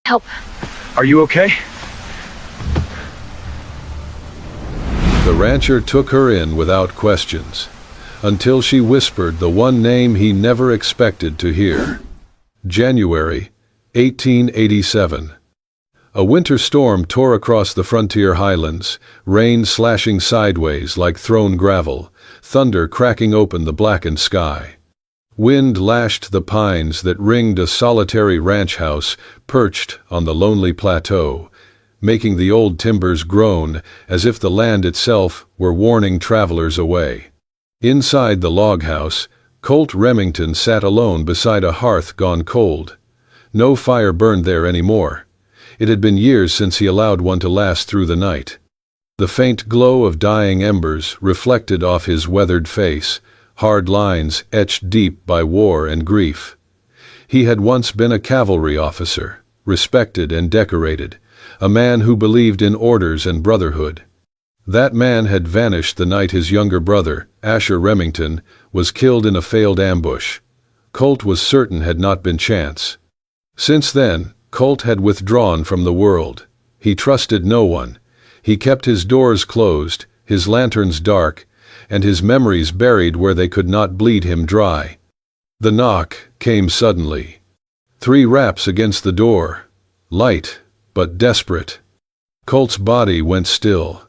Help. Are you okay? The rancher took her in without questions, until she whispered the one name he never expected to hear. January 1887. A winter storm tore across the frontier highlands, rain slashing sideways like thrown gravel, thunder cracking open the blackened sky. Wind lashed the pines that ringed a solitary ranch house perched on the lonely plateau, making the old timbers groan as if the land itself were warning travelers away. Inside the log house, Colt Remington sat alone beside a hearth gone cold. No fire burned there anymore. It had been years since he allowed one to last through the night. The faint glow of dying embers reflected off his weathered face, hard lines etched deep by war and grief. He had once been a cavalry officer, respected and decorated, a man who believed in orders and brotherhood. That man had vanished the night his younger brother, Asher Remington, was killed in a failed ambush. Colt was certain had not been chance. Since then, Colt had withdrawn from the world. He trusted no one. He kept his doors closed, his lanterns dark, and his memories buried where they could not bleed him dry. The knock came suddenly. 3 raps against the door. Light, but desperate. Colt's body went still.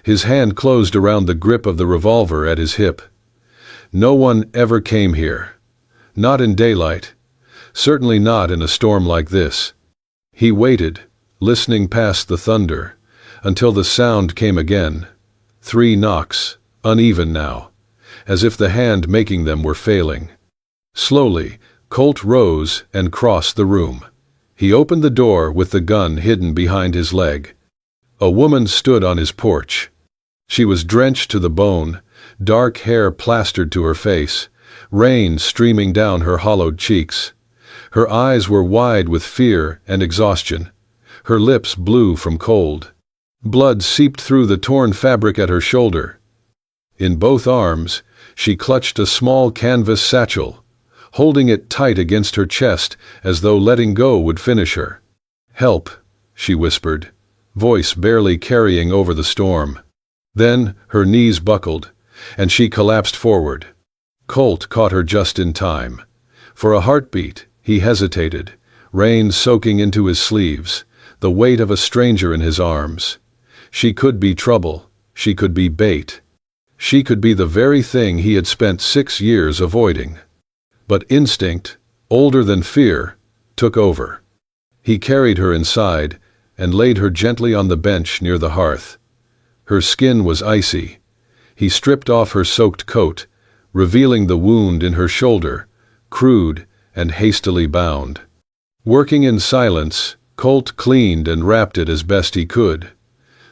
His hand closed around the grip of the revolver at his hip. No one ever came here. Not in daylight. Certainly not in a storm like this. He waited, listening past the thunder, until the sound came again. 3 knocks, uneven now, as if the hand making them were failing. Slowly, Colt rose and crossed the room. He opened the door with the gun hidden behind his leg. A woman stood on his porch. She was drenched to the bone, dark hair plastered to her face, rain streaming down her hollowed cheeks. Her eyes were wide with fear and exhaustion, her lips blue from cold. Blood seeped through the torn fabric at her shoulder. In both arms, she clutched a small canvas satchel, holding it tight against her chest as though letting go would finish her. "Help," she whispered, voice barely carrying over the storm. Then her knees buckled, and she collapsed forward. Colt caught her just in time. For a heartbeat, he hesitated, rain soaking into his sleeves, the weight of a stranger in his arms. She could be trouble, she could be bait. She could be the very thing he had spent 6 years avoiding. But instinct, older than fear, took over. He carried her inside and laid her gently on the bench near the hearth. Her skin was icy. He stripped off her soaked coat, revealing the wound in her shoulder, crude and hastily bound. Working in silence, Colt cleaned and wrapped it as best he could.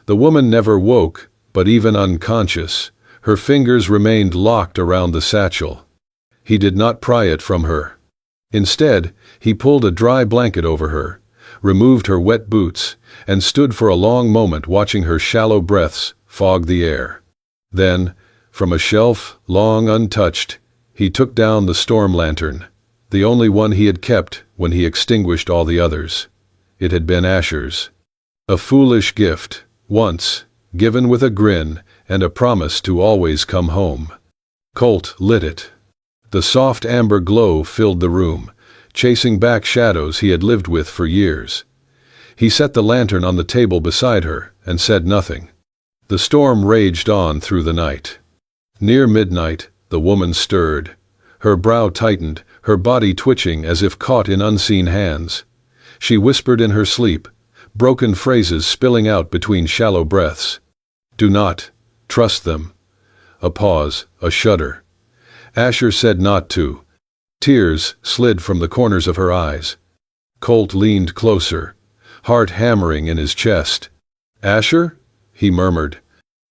The woman never woke, but even unconscious, her fingers remained locked around the satchel. He did not pry it from her. Instead, he pulled a dry blanket over her, removed her wet boots, and stood for a long moment watching her shallow breaths fog the air. Then, from a shelf long untouched, he took down the storm lantern, the only one he had kept when he extinguished all the others. It had been Asher's. A foolish gift, once, given with a grin and a promise to always come home. Colt lit it. The soft amber glow filled the room, chasing back shadows he had lived with for years. He set the lantern on the table beside her and said nothing. The storm raged on through the night. Near midnight, the woman stirred. Her brow tightened, her body twitching as if caught in unseen hands. She whispered in her sleep, broken phrases spilling out between shallow breaths. "Do not trust them." A pause, a shudder. Asher said not to. Tears slid from the corners of her eyes. Colt leaned closer, heart hammering in his chest. "Asher?" he murmured.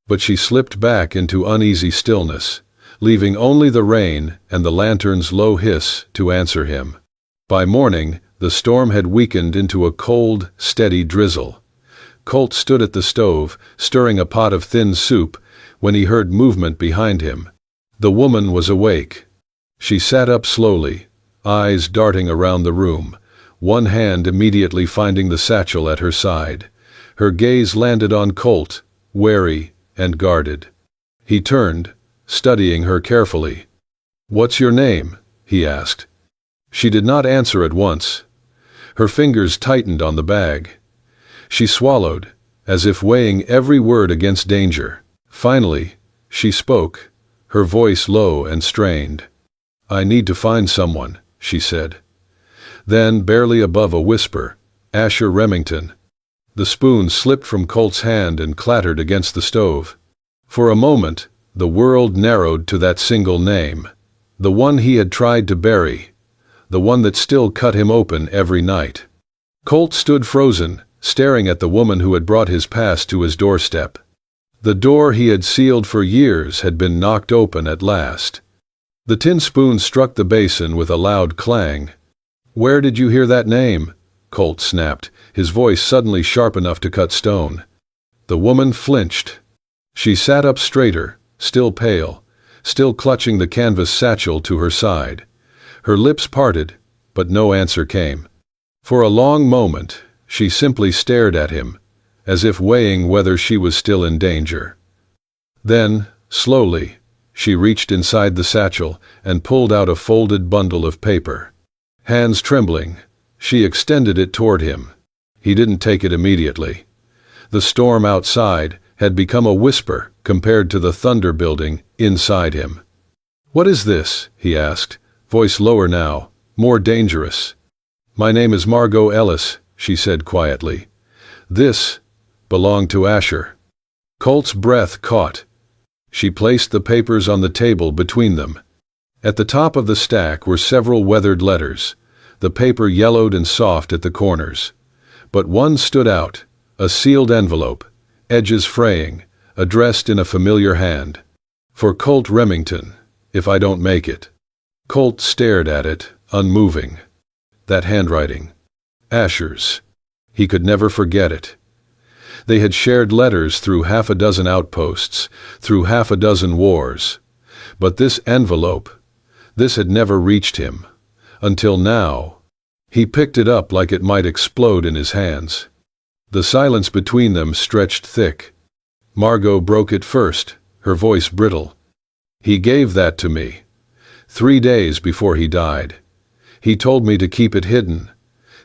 But she slipped back into uneasy stillness, leaving only the rain and the lantern's low hiss to answer him. By morning, the storm had weakened into a cold, steady drizzle. Colt stood at the stove, stirring a pot of thin soup, when he heard movement behind him. The woman was awake. She sat up slowly, eyes darting around the room, one hand immediately finding the satchel at her side. Her gaze landed on Colt, wary and guarded. He turned, studying her carefully. "What's your name?" he asked. She did not answer at once. Her fingers tightened on the bag. She swallowed, as if weighing every word against danger. Finally, she spoke, her voice low and strained. "I need to find someone," she said. Then, barely above a whisper, "Asher Remington." The spoon slipped from Colt's hand and clattered against the stove. For a moment, the world narrowed to that single name, the one he had tried to bury, the one that still cut him open every night. Colt stood frozen, staring at the woman who had brought his past to his doorstep. The door he had sealed for years had been knocked open at last. The tin spoon struck the basin with a loud clang. "Where did you hear that name?" Colt snapped, his voice suddenly sharp enough to cut stone. The woman flinched. She sat up straighter, still pale, still clutching the canvas satchel to her side. Her lips parted, but no answer came. For a long moment, she simply stared at him, as if weighing whether she was still in danger. Then, slowly, she reached inside the satchel and pulled out a folded bundle of paper. Hands trembling, she extended it toward him. He didn't take it immediately. The storm outside had become a whisper compared to the thunder building inside him. "What is this?" he asked, voice lower now, more dangerous. "My name is Margot Ellis," she said quietly. "This belonged to Asher." Colt's breath caught. She placed the papers on the table between them. At the top of the stack were several weathered letters, the paper yellowed and soft at the corners. But one stood out, a sealed envelope, edges fraying, addressed in a familiar hand. "For Colt Remington, if I don't make it." Colt stared at it, unmoving. That handwriting. Asher's. He could never forget it. They had shared letters through half a dozen outposts, through half a dozen wars. But this envelope, this had never reached him. Until now. He picked it up like it might explode in his hands. The silence between them stretched thick. Margot broke it first, her voice brittle. "He gave that to me. 3 days before he died. He told me to keep it hidden.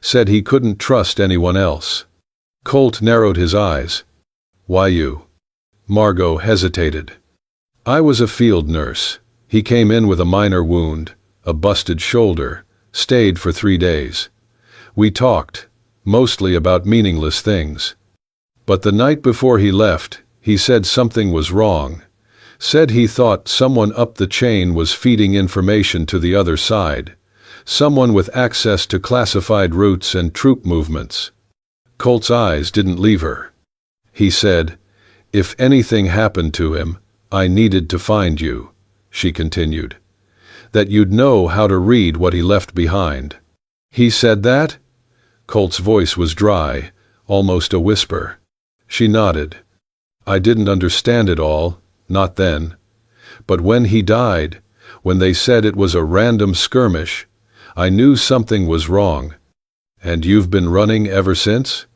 Said he couldn't trust anyone else." Colt narrowed his eyes. "Why you?" Margot hesitated. "I was a field nurse. He came in with a minor wound, a busted shoulder, stayed for 3 days. We talked, mostly about meaningless things. But the night before he left, he said something was wrong. Said he thought someone up the chain was feeding information to the other side. Someone with access to classified routes and troop movements." Colt's eyes didn't leave her. He said, "If anything happened to him, I needed to find you," she continued. "That you'd know how to read what he left behind." "He said that?" Colt's voice was dry, almost a whisper. She nodded. "I didn't understand it all, not then. But when he died, when they said it was a random skirmish, I knew something was wrong. And you've been running ever since?"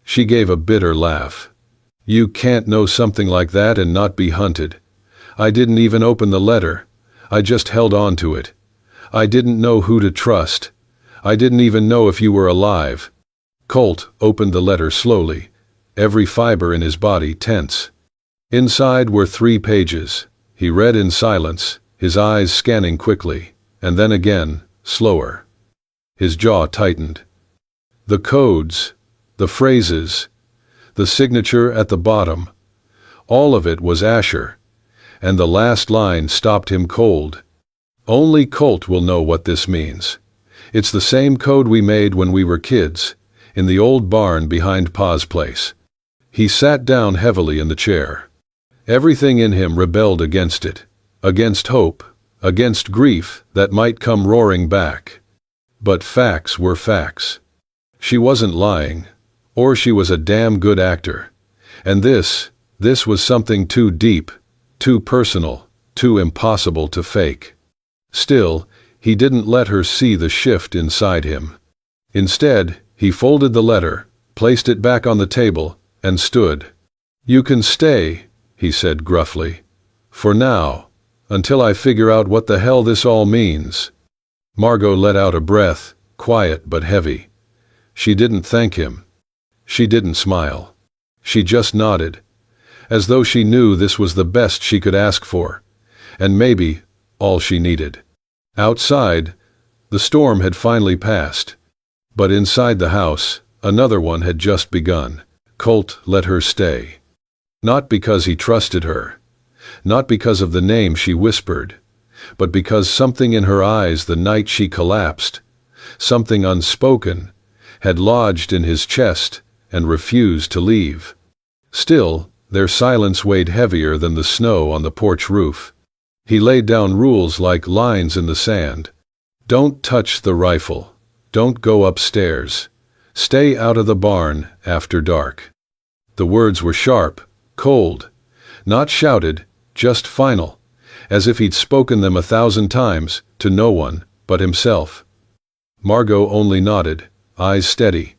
She gave a bitter laugh. "You can't know something like that and not be hunted. I didn't even open the letter. I just held on to it. I didn't know who to trust. I didn't even know if you were alive." Colt opened the letter slowly, every fiber in his body tense. Inside were 3 pages. He read in silence, his eyes scanning quickly, and then again, slower. His jaw tightened. The codes, the phrases, the signature at the bottom, all of it was Asher, and the last line stopped him cold. "Only Colt will know what this means. It's the same code we made when we were kids, in the old barn behind Pa's place." He sat down heavily in the chair. Everything in him rebelled against it, against hope, against grief that might come roaring back. But facts were facts. She wasn't lying, or she was a damn good actor. And this was something too deep, too personal, too impossible to fake. Still, he didn't let her see the shift inside him. Instead, he folded the letter, placed it back on the table, and stood. "You can stay," he said gruffly. "For now, until I figure out what the hell this all means." Margot let out a breath, quiet but heavy. She didn't thank him. She didn't smile. She just nodded, as though she knew this was the best she could ask for, and maybe all she needed. Outside, the storm had finally passed. But inside the house, another one had just begun. Colt let her stay. Not because he trusted her, not because of the name she whispered, but because something in her eyes the night she collapsed, something unspoken, had lodged in his chest and refused to leave. Still, their silence weighed heavier than the snow on the porch roof. He laid down rules like lines in the sand. Don't touch the rifle. Don't go upstairs. Stay out of the barn after dark. The words were sharp, cold, not shouted, just final, as if he'd spoken them 1,000 times to no one but himself. Margot only nodded, eyes steady.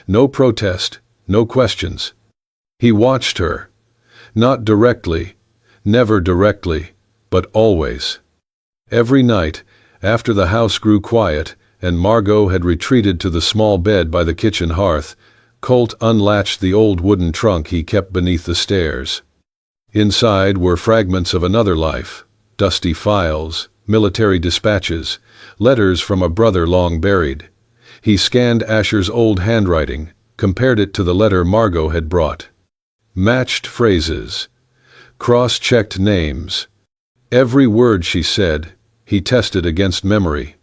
No protest, no questions. He watched her. Not directly, never directly, but always. Every night, after the house grew quiet and Margot had retreated to the small bed by the kitchen hearth, Colt unlatched the old wooden trunk he kept beneath the stairs. Inside were fragments of another life, dusty files, military dispatches, letters from a brother long buried. He scanned Asher's old handwriting, compared it to the letter Margot had brought. Matched phrases, cross-checked names. Every word she said, he tested against memory.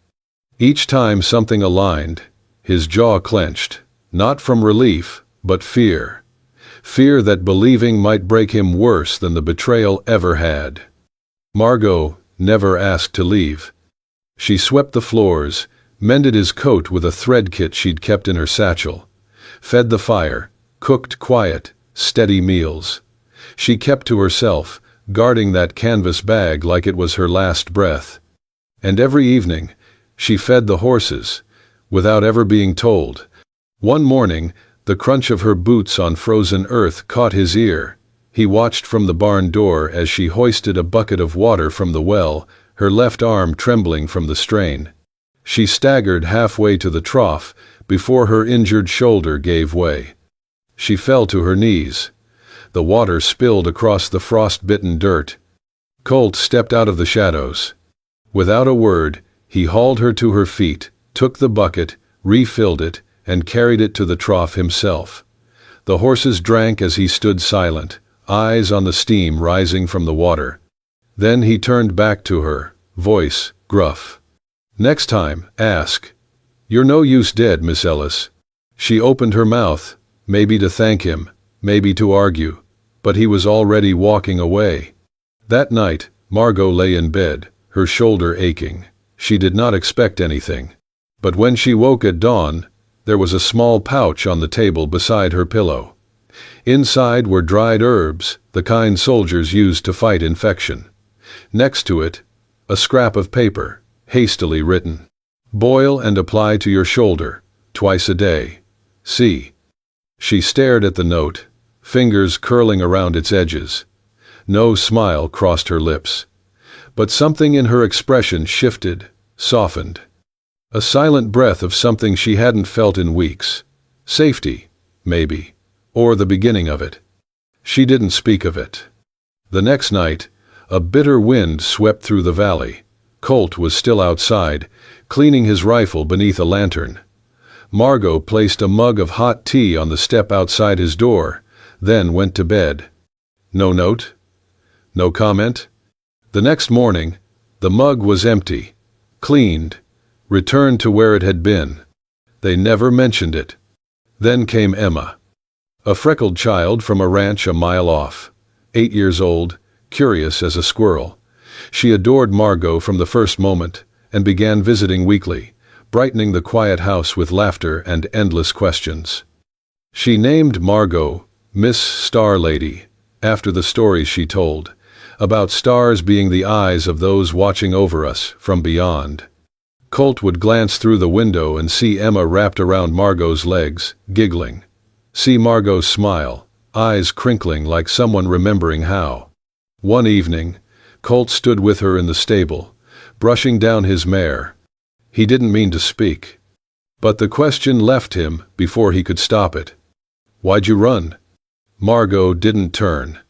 Each time something aligned, his jaw clenched, not from relief, but fear. Fear that believing might break him worse than the betrayal ever had. Margot never asked to leave. She swept the floors, mended his coat with a thread kit she'd kept in her satchel, fed the fire, cooked quiet, steady meals. She kept to herself, guarding that canvas bag like it was her last breath. And every evening, she fed the horses, without ever being told. One morning, the crunch of her boots on frozen earth caught his ear. He watched from the barn door as she hoisted a bucket of water from the well, her left arm trembling from the strain. She staggered halfway to the trough before her injured shoulder gave way. She fell to her knees. The water spilled across the frost-bitten dirt. Colt stepped out of the shadows. Without a word, he hauled her to her feet, took the bucket, refilled it, and carried it to the trough himself. The horses drank as he stood silent, eyes on the steam rising from the water. Then he turned back to her, voice gruff. "Next time, ask. You're no use dead, Miss Ellis." She opened her mouth, maybe to thank him, maybe to argue, but he was already walking away. That night, Margot lay in bed, her shoulder aching. She did not expect anything. But when she woke at dawn, there was a small pouch on the table beside her pillow. Inside were dried herbs, the kind soldiers used to fight infection. Next to it, a scrap of paper, hastily written. "Boil and apply to your shoulder, twice a day. See." She stared at the note, fingers curling around its edges. No smile crossed her lips. But something in her expression shifted, softened. A silent breath of something she hadn't felt in weeks. Safety, maybe, or the beginning of it. She didn't speak of it. The next night, a bitter wind swept through the valley. Colt was still outside, cleaning his rifle beneath a lantern. Margot placed a mug of hot tea on the step outside his door, then went to bed. No note? No comment? The next morning, the mug was empty, cleaned, returned to where it had been. They never mentioned it. Then came Emma. A freckled child from a ranch a mile off. 8 years old, curious as a squirrel. She adored Margot from the first moment, and began visiting weekly, brightening the quiet house with laughter and endless questions. She named Margot Miss Star Lady, after the stories she told, about stars being the eyes of those watching over us from beyond. Colt would glance through the window and see Emma wrapped around Margot's legs, giggling. See Margot smile, eyes crinkling like someone remembering how. One evening, Colt stood with her in the stable, brushing down his mare. He didn't mean to speak. But the question left him before he could stop it. "Why'd you run?" Margot didn't turn.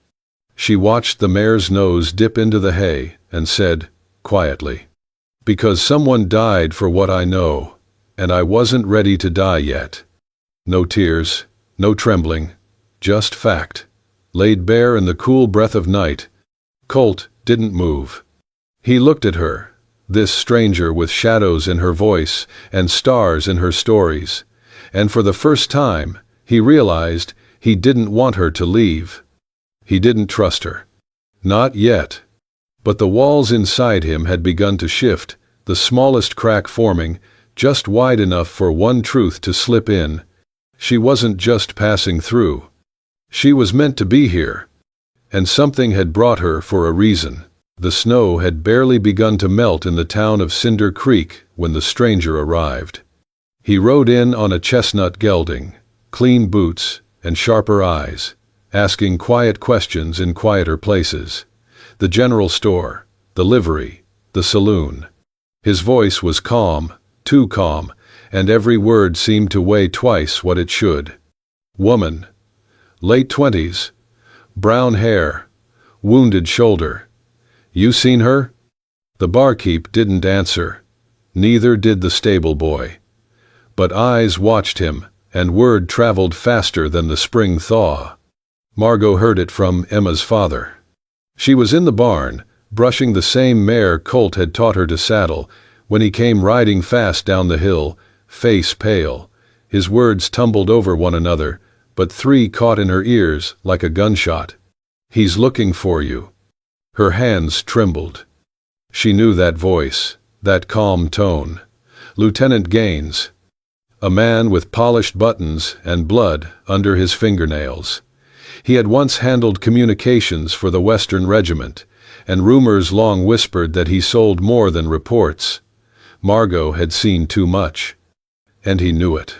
She watched the mare's nose dip into the hay and said, quietly, "Because someone died for what I know, and I wasn't ready to die yet." No tears, no trembling, just fact, laid bare in the cool breath of night. Colt didn't move. He looked at her, this stranger with shadows in her voice and stars in her stories, and for the first time, he realized he didn't want her to leave. He didn't trust her. Not yet. But the walls inside him had begun to shift, the smallest crack forming, just wide enough for one truth to slip in. She wasn't just passing through. She was meant to be here. And something had brought her for a reason. The snow had barely begun to melt in the town of Cinder Creek when the stranger arrived. He rode in on a chestnut gelding, clean boots and sharper eyes, asking quiet questions in quieter places. The general store, the livery, the saloon. His voice was calm, too calm, and every word seemed to weigh twice what it should. Woman. Late 20s. Brown hair. Wounded shoulder. "You seen her?" The barkeep didn't answer. Neither did the stable boy. But eyes watched him, and word traveled faster than the spring thaw. Margot heard it from Emma's father. She was in the barn, brushing the same mare Colt had taught her to saddle, when he came riding fast down the hill, face pale. His words tumbled over one another, but three caught in her ears like a gunshot. "He's looking for you." Her hands trembled. She knew that voice, that calm tone. Lieutenant Gaines. A man with polished buttons and blood under his fingernails. He had once handled communications for the Western Regiment, and rumors long whispered that he sold more than reports. Margot had seen too much. And he knew it.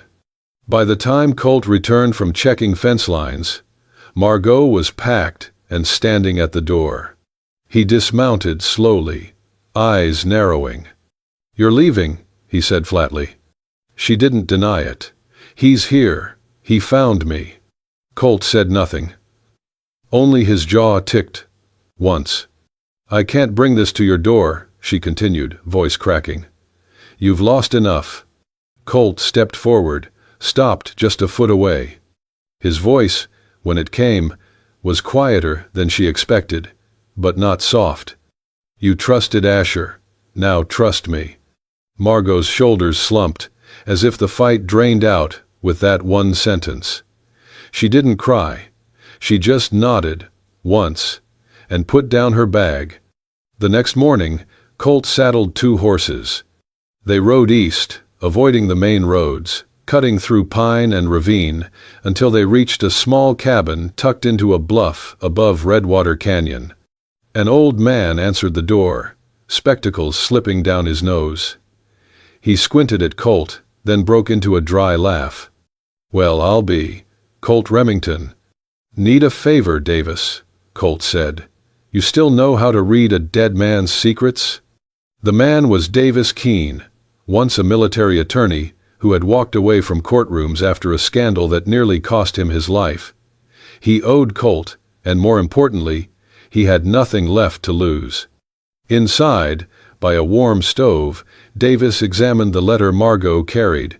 By the time Colt returned from checking fence lines, Margot was packed and standing at the door. He dismounted slowly, eyes narrowing. "You're leaving," he said flatly. She didn't deny it. "He's here. He found me." Colt said nothing. Only his jaw ticked. Once. "I can't bring this to your door," she continued, voice cracking. "You've lost enough." Colt stepped forward, stopped just a foot away. His voice, when it came, was quieter than she expected, but not soft. "You trusted Asher. Now trust me." Margot's shoulders slumped, as if the fight drained out with that one sentence. She didn't cry. She just nodded, once, and put down her bag. The next morning, Colt saddled 2 horses. They rode east, avoiding the main roads, cutting through pine and ravine until they reached a small cabin tucked into a bluff above Redwater Canyon. An old man answered the door, spectacles slipping down his nose. He squinted at Colt, then broke into a dry laugh. "Well, I'll be Colt Remington." "Need a favor, Davis," Colt said. "You still know how to read a dead man's secrets?" The man was Davis Keene, once a military attorney who had walked away from courtrooms after a scandal that nearly cost him his life. He owed Colt, and more importantly, he had nothing left to lose. Inside, by a warm stove, Davis examined the letter Margot carried,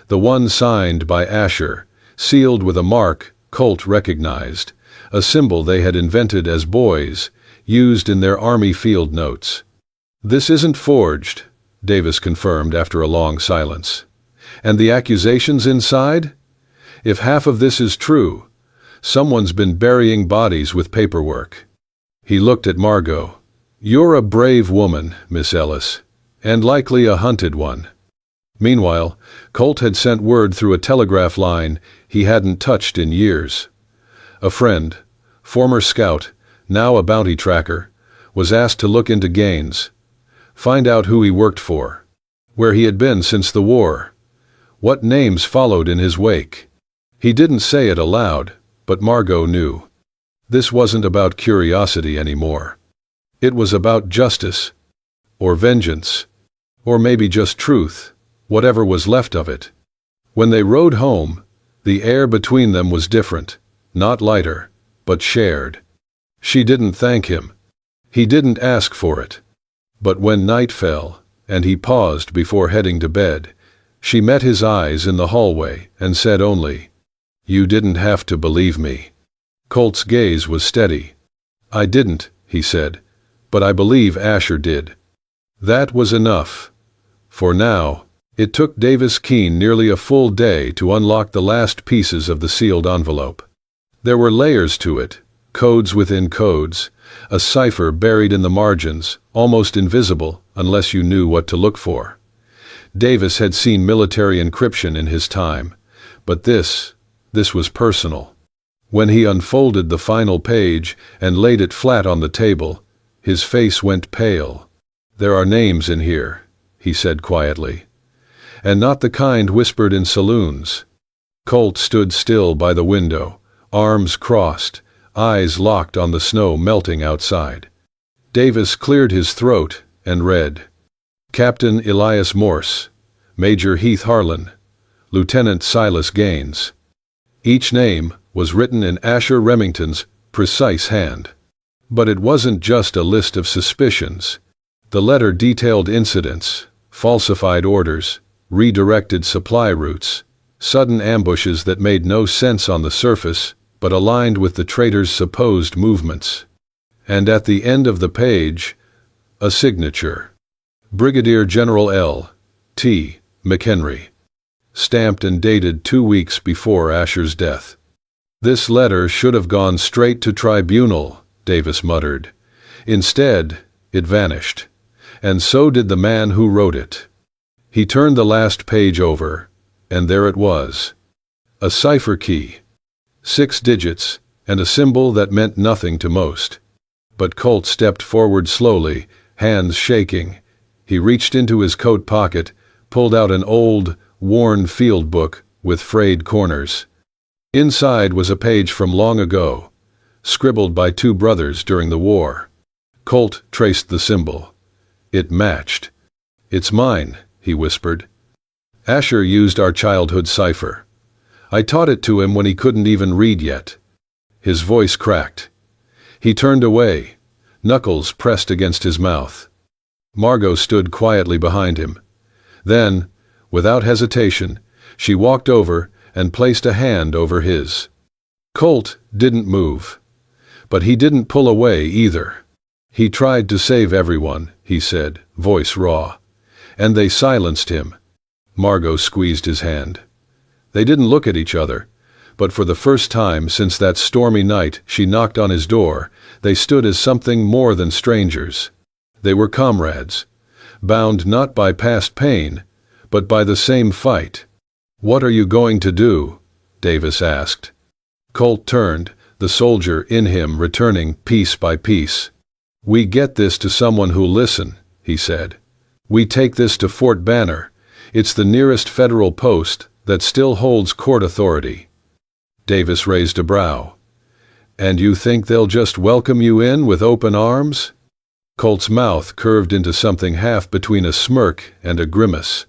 the one signed by Asher, sealed with a mark Colt recognized, a symbol they had invented as boys, used in their Army field notes. "This isn't forged," Davis confirmed after a long silence. "And the accusations inside? If half of this is true, someone's been burying bodies with paperwork." He looked at Margot. "You're a brave woman, Miss Ellis, and likely a hunted one." Meanwhile, Colt had sent word through a telegraph line he hadn't touched in years. A friend, former scout, now a bounty tracker, was asked to look into Gaines, find out who he worked for. where he had been since the war, what names followed in his wake. He didn't say it aloud, but Margot knew. This wasn't about curiosity anymore. It was about justice, or vengeance, or maybe just truth, whatever was left of it. When they rode home, the air between them was different, not lighter, but shared. She didn't thank him. He didn't ask for it. But when night fell, and he paused before heading to bed, she met his eyes in the hallway and said only, "You didn't have to believe me." Colt's gaze was steady. "I didn't," he said, "but I believe Asher did." That was enough. For now, it took Davis Keene nearly a full day to unlock the last pieces of the sealed envelope. There were layers to it, codes within codes, a cipher buried in the margins, almost invisible unless you knew what to look for. Davis had seen military encryption in his time, but this was personal. When he unfolded the final page and laid it flat on the table, his face went pale. "There are names in here," he said quietly. "And not the kind whispered in saloons." Colt stood still by the window, arms crossed, eyes locked on the snow melting outside. Davis cleared his throat and read, "Captain Elias Morse, Major Heath Harlan, Lieutenant Silas Gaines." Each name was written in Asher Remington's precise hand. But it wasn't just a list of suspicions. The letter detailed incidents, falsified orders, redirected supply routes, sudden ambushes that made no sense on the surface, but aligned with the traitor's supposed movements. And at the end of the page, a signature. Brigadier General L. T. McHenry. Stamped and dated 2 weeks before Asher's death. "This letter should have gone straight to tribunal," Davis muttered. "Instead, it vanished. And so did the man who wrote it." He turned the last page over, and there it was. A cipher key. 6 digits, and a symbol that meant nothing to most. But Colt stepped forward slowly, hands shaking. He reached into his coat pocket, pulled out an old, worn field book with frayed corners. Inside was a page from long ago, scribbled by 2 brothers during the war. Colt traced the symbol. It matched. "It's mine," he whispered. "Asher used our childhood cipher. I taught it to him when he couldn't even read yet." His voice cracked. He turned away, knuckles pressed against his mouth. Margot stood quietly behind him. Then, without hesitation, she walked over and placed a hand over his. Colt didn't move. But he didn't pull away either. "He tried to save everyone," he said, voice raw. "And they silenced him." Margot squeezed his hand. They didn't look at each other, but for the first time since that stormy night she knocked on his door, they stood as something more than strangers. They were comrades, bound not by past pain, but by the same fight. "What are you going to do?" Davis asked. Colt turned, the soldier in him returning piece by piece. "We get this to someone who'll listen," he said. "We take this to Fort Banner. It's the nearest federal post that still holds court authority." Davis raised a brow. "And you think they'll just welcome you in with open arms?" Colt's mouth curved into something half between a smirk and a grimace.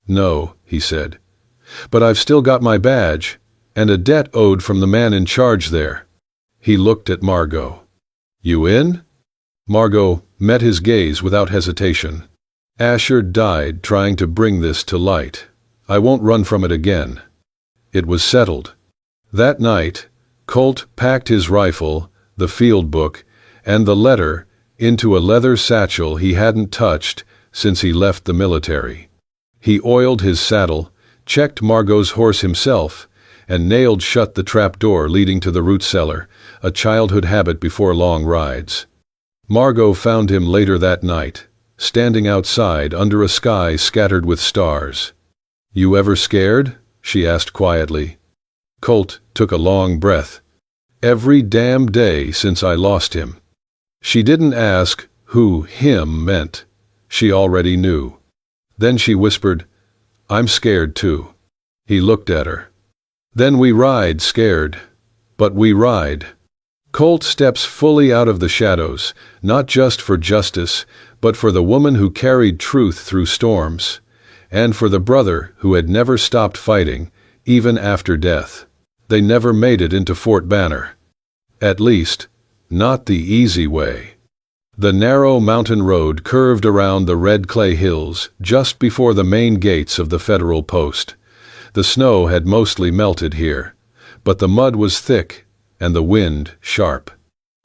"No," he said. "But I've still got my badge, and a debt owed from the man in charge there." He looked at Margot. "You in?" Margot met his gaze without hesitation. "Asher died trying to bring this to light. I won't run from it again." It was settled. That night, Colt packed his rifle, the field book, and the letter into a leather satchel he hadn't touched since he left the military. He oiled his saddle, checked Margot's horse himself, and nailed shut the trapdoor leading to the root cellar, a childhood habit before long rides. Margot found him later that night, standing outside under a sky scattered with stars. "You ever scared?" she asked quietly. Colt took a long breath. "Every damn day since I lost him." She didn't ask who him meant. She already knew. Then she whispered, "I'm scared too." He looked at her. "Then we ride scared. But we ride." Colt steps fully out of the shadows, not just for justice, but for the woman who carried truth through storms, and for the brother who had never stopped fighting, even after death. They never made it into Fort Banner. At least, not the easy way. The narrow mountain road curved around the red clay hills just before the main gates of the federal post. The snow had mostly melted here, but the mud was thick and the wind sharp.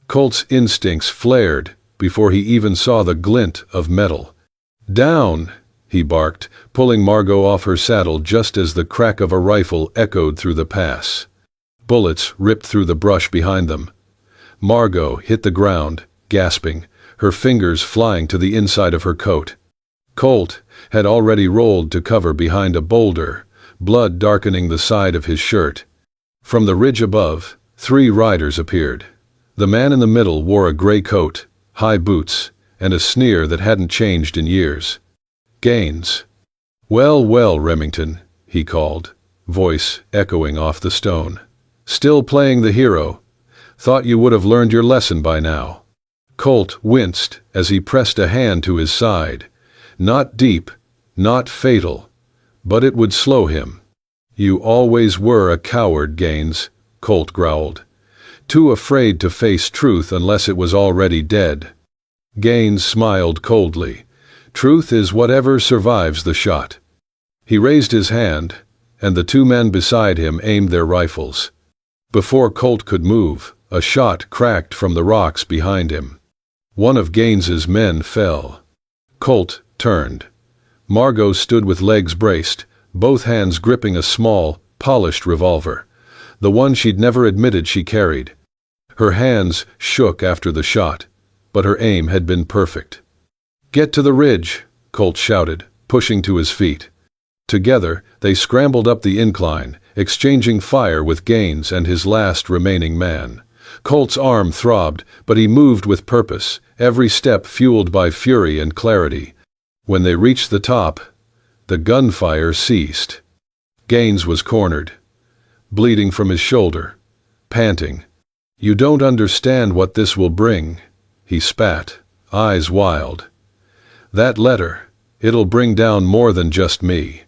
Colt's instincts flared before he even saw the glint of metal. "Down!" he barked, pulling Margot off her saddle just as the crack of a rifle echoed through the pass. Bullets ripped through the brush behind them. Margot hit the ground, gasping, her fingers flying to the inside of her coat. Colt had already rolled to cover behind a boulder, blood darkening the side of his shirt. From the ridge above, 3 riders appeared. The man in the middle wore a gray coat, high boots, and a sneer that hadn't changed in years. Gaines. "Well, well, Remington," he called, voice echoing off the stone. "Still playing the hero? Thought you would have learned your lesson by now." Colt winced as he pressed a hand to his side. Not deep, not fatal, but it would slow him. "You always were a coward, Gaines," Colt growled. "Too afraid to face truth unless it was already dead." Gaines smiled coldly. "Truth is whatever survives the shot." He raised his hand, and the 2 men beside him aimed their rifles. Before Colt could move, a shot cracked from the rocks behind him. One of Gaines's men fell. Colt turned. Margot stood with legs braced, both hands gripping a small, polished revolver, the one she'd never admitted she carried. Her hands shook after the shot, but her aim had been perfect. "Get to the ridge," Colt shouted, pushing to his feet. Together, they scrambled up the incline, exchanging fire with Gaines and his last remaining man. Colt's arm throbbed, but he moved with purpose, every step fueled by fury and clarity. When they reached the top, the gunfire ceased. Gaines was cornered, bleeding from his shoulder, panting. "You don't understand what this will bring," he spat, eyes wild. "That letter, it'll bring down more than just me."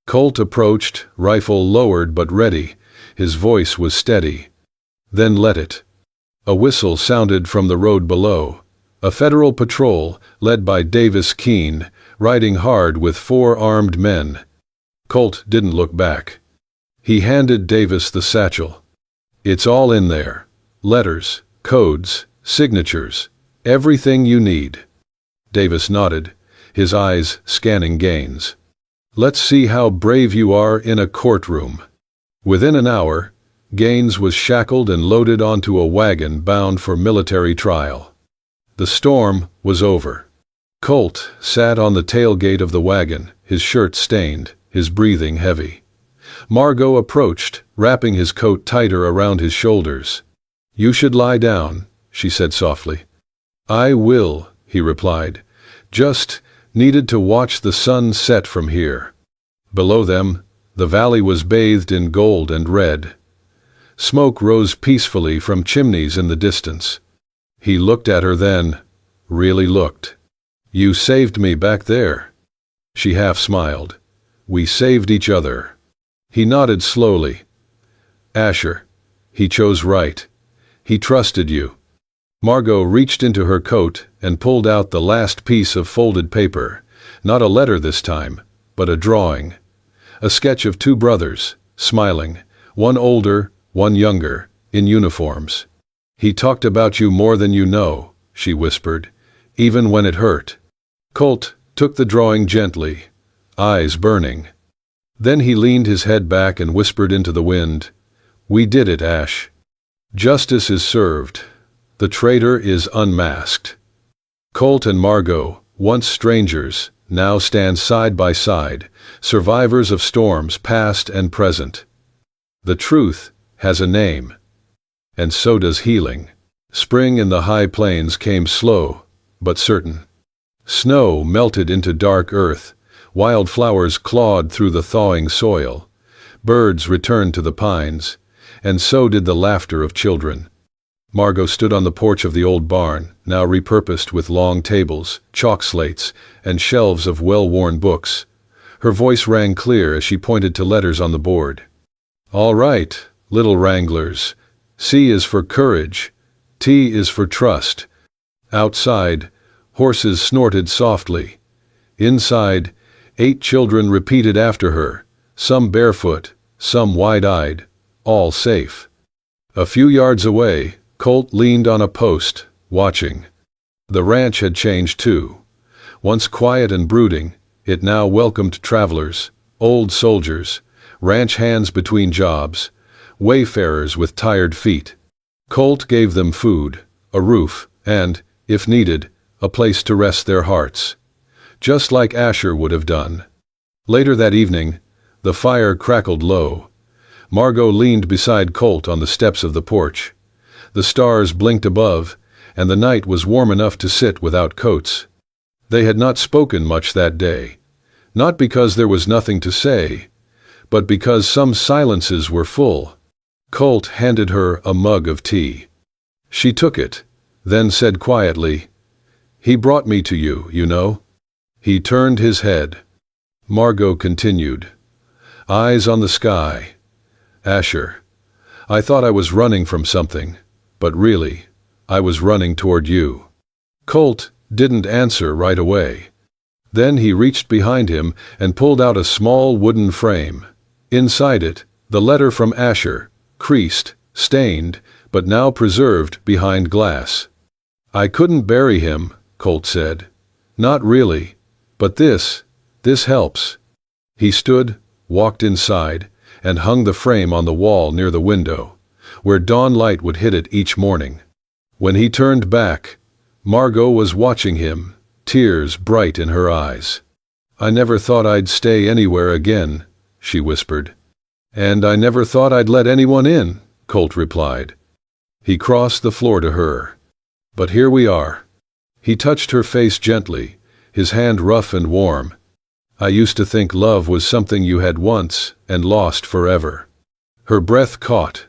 Colt approached, rifle lowered but ready. His voice was steady. "Then let it." A whistle sounded from the road below. A federal patrol, led by Davis Keene, riding hard with 4 armed men. Colt didn't look back. He handed Davis the satchel. "It's all in there. Letters, codes, signatures, everything you need." Davis nodded, his eyes scanning Gaines. "Let's see how brave you are in a courtroom." Within an hour, Gaines was shackled and loaded onto a wagon bound for military trial. The storm was over. Colt sat on the tailgate of the wagon, his shirt stained, his breathing heavy. Margot approached, wrapping his coat tighter around his shoulders. "You should lie down," she said softly. "I will," he replied. "Just needed to watch the sun set from here." Below them, the valley was bathed in gold and red. Smoke rose peacefully from chimneys in the distance. He looked at her then, really looked. "You saved me back there." She half smiled. "We saved each other." He nodded slowly. "Asher, he chose right. He trusted you." Margot reached into her coat and pulled out the last piece of folded paper. Not a letter this time, but a drawing. A sketch of 2 brothers, smiling, one older, one younger, in uniforms. "He talked about you more than you know," she whispered, "even when it hurt." Colt took the drawing gently, eyes burning. Then he leaned his head back and whispered into the wind, "We did it, Ash. Justice is served. The traitor is unmasked." Colt and Margot, once strangers, now stand side by side, survivors of storms past and present. The truth has a name. And so does healing. Spring in the high plains came slow, but certain. Snow melted into dark earth, Wildflowers clawed through the thawing soil. Birds returned to the pines, and so did the laughter of children. Margot stood on the porch of the old barn, now repurposed with long tables, chalk slates, and shelves of well-worn books. Her voice rang clear as she pointed to letters on the board. "All right, little wranglers. C is for courage. T is for trust." Outside, horses snorted softly. Inside, 8 children repeated after her, some barefoot, some wide-eyed, all safe. A few yards away, Colt leaned on a post, watching. The ranch had changed too. Once quiet and brooding, it now welcomed travelers, old soldiers, ranch hands between jobs, wayfarers with tired feet. Colt gave them food, a roof, and, if needed, a place to rest their hearts. Just like Asher would have done. Later that evening, the fire crackled low. Margot leaned beside Colt on the steps of the porch. The stars blinked above, and the night was warm enough to sit without coats. They had not spoken much that day, not because there was nothing to say, but because some silences were full. Colt handed her a mug of tea. She took it, then said quietly, "He brought me to you, you know." He turned his head. Margot continued, eyes on the sky. "Asher, I thought I was running from something, but really, I was running toward you." Colt didn't answer right away. Then he reached behind him and pulled out a small wooden frame. Inside it, the letter from Asher, creased, stained, but now preserved behind glass. "I couldn't bury him," Colt said. "Not really. But this helps." He stood, walked inside, and hung the frame on the wall near the window, where dawn light would hit it each morning. When he turned back, Margot was watching him, tears bright in her eyes. "I never thought I'd stay anywhere again," she whispered. "And I never thought I'd let anyone in," Colt replied. He crossed the floor to her. "But here we are." He touched her face gently, his hand rough and warm. "I used to think love was something you had once and lost forever." Her breath caught.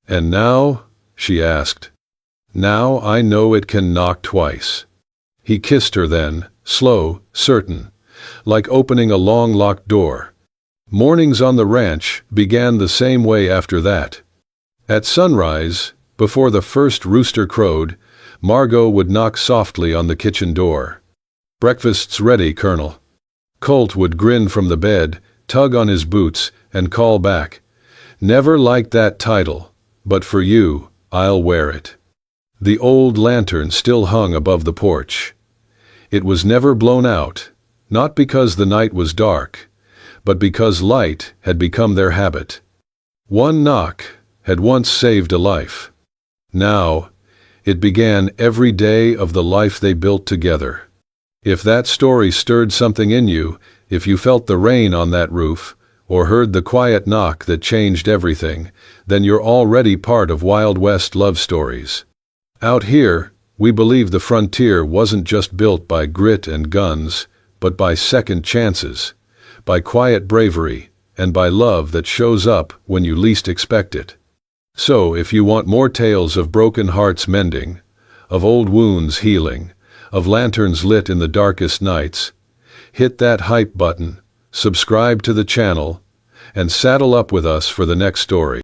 "And now?" she asked. "Now I know it can knock twice." He kissed her then, slow, certain, like opening a long-locked door. Mornings on the ranch began the same way after that. At sunrise, before the first rooster crowed, Margot would knock softly on the kitchen door. "Breakfast's ready, Colonel." Colt would grin from the bed, tug on his boots, and call back, "Never liked that title, but for you, I'll wear it." The old lantern still hung above the porch. It was never blown out, not because the night was dark, but because light had become their habit. One knock had once saved a life. Now, it began every day of the life they built together. If that story stirred something in you, if you felt the rain on that roof, or heard the quiet knock that changed everything, then you're already part of Wild West love stories. Out here, we believe the frontier wasn't just built by grit and guns, but by second chances, by quiet bravery, and by love that shows up when you least expect it. So, if you want more tales of broken hearts mending, of old wounds healing, of lanterns lit in the darkest nights, hit that hype button, subscribe to the channel, and saddle up with us for the next story.